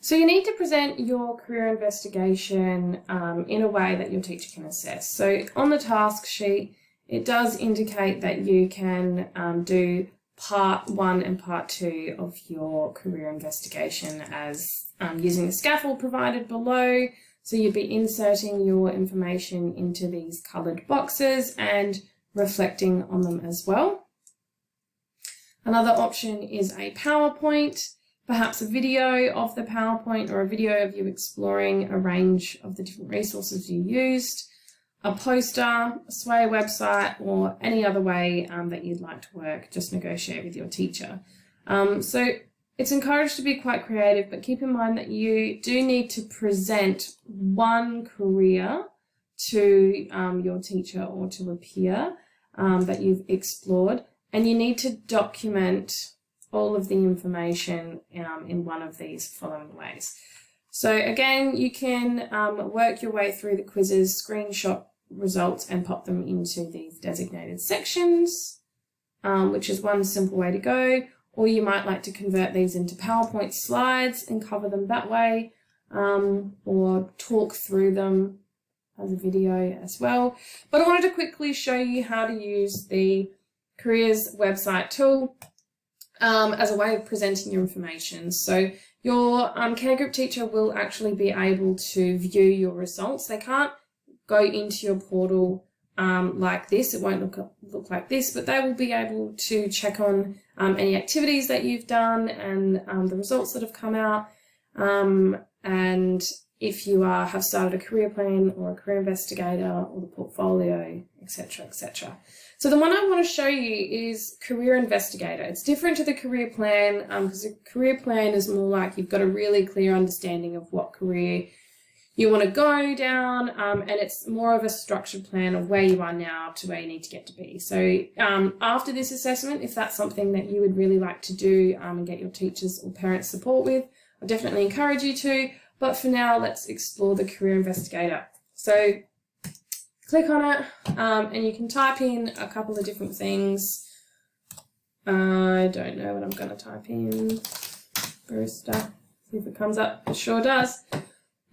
So you need to present your career investigation in a way that your teacher can assess. So on the task sheet, it does indicate that you can do part 1 and part 2 of your career investigation as using the scaffold provided below. So you'd be inserting your information into these coloured boxes and reflecting on them as well. Another option is a PowerPoint, perhaps a video of the PowerPoint or a video of you exploring a range of the different resources you used, a poster, a Sway website, or any other way that you'd like to work. Just negotiate with your teacher. So it's encouraged to be quite creative, but keep in mind that you do need to present one career to your teacher or to a peer that you've explored, and you need to document all of the information in one of these following ways. So again, you can work your way through the quizzes, screenshot results and pop them into these designated sections, which is one simple way to go. Or you might like to convert these into PowerPoint slides and cover them that way, or talk through them as a video as well. But I wanted to quickly show you how to use the Careers website tool as a way of presenting your information. So your care group teacher will actually be able to view your results. They can't go into your portal like this. It won't look like this, but they will be able to check on any activities that you've done and the results that have come out. And if you have started a career plan or a career investigator or the portfolio, etc., etc. So the one I want to show you is Career Investigator. It's different to the career plan because the career plan is more like you've got a really clear understanding of what career you want to go down, and it's more of a structured plan of where you are now to where you need to get to be. So after this assessment, if that's something that you would really like to do and get your teachers or parents support with, I definitely encourage you to. But for now, let's explore the Career Investigator. So click on it and you can type in a couple of different things. I don't know what I'm going to type in. Barista. See if it comes up. It sure does.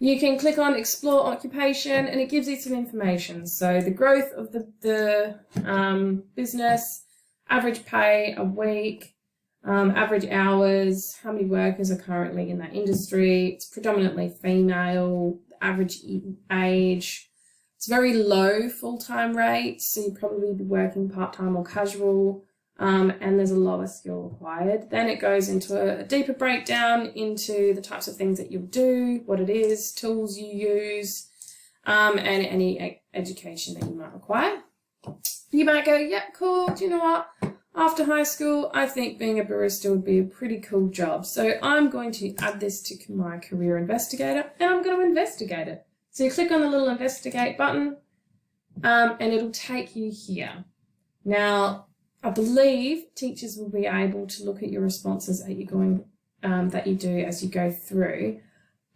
You can click on Explore Occupation and it gives you some information. So the growth of the business, average pay a week, average hours, how many workers are currently in that industry. It's predominantly female, average age. It's very low full-time rates, so you'd probably be working part-time or casual, and there's a lower skill required. Then it goes into a deeper breakdown into the types of things that you'll do, what it is, tools you use, and any education that you might require. You might go, yeah, cool, do you know what? After high school, I think being a barista would be a pretty cool job. So I'm going to add this to my Career Investigator and I'm going to investigate it. So you click on the little investigate button and it'll take you here. Now, I believe teachers will be able to look at your responses that you do as you go through,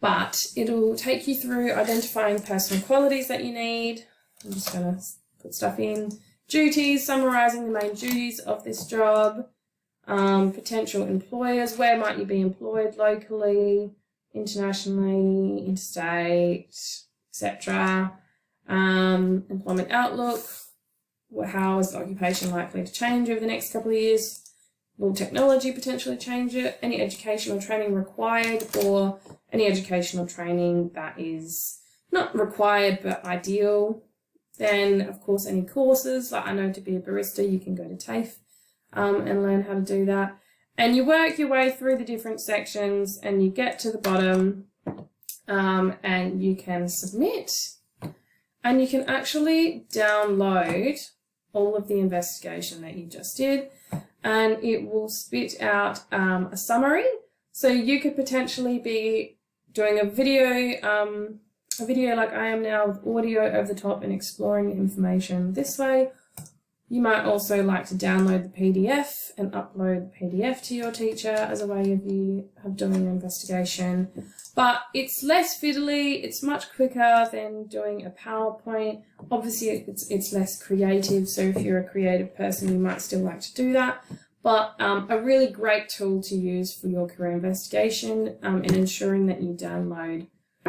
but it'll take you through identifying personal qualities that you need. I'm just going to put stuff in. Duties, summarising the main duties of this job, potential employers, where might you be employed locally, internationally, interstate, etc. Employment outlook, how is the occupation likely to change over the next couple of years? Will technology potentially change it? Any educational training required or any educational training that is not required but ideal? Then, of course, any courses, like I know to be a barista, you can go to TAFE and learn how to do that. And you work your way through the different sections and you get to the bottom and you can submit. And you can actually download all of the investigation that you just did and it will spit out a summary. So you could potentially be doing a video like I am now with audio over the top and exploring the information this way. You might also like to download the PDF and upload the PDF to your teacher as a way of you doing your investigation. But it's less fiddly, it's much quicker than doing a PowerPoint. Obviously it's less creative, so if you're a creative person you might still like to do that. But a really great tool to use for your career investigation and ensuring that you download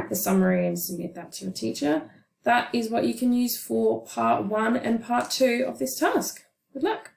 the summary and submit that to your teacher. That is what you can use for part 1 and part 2 of this task. Good luck.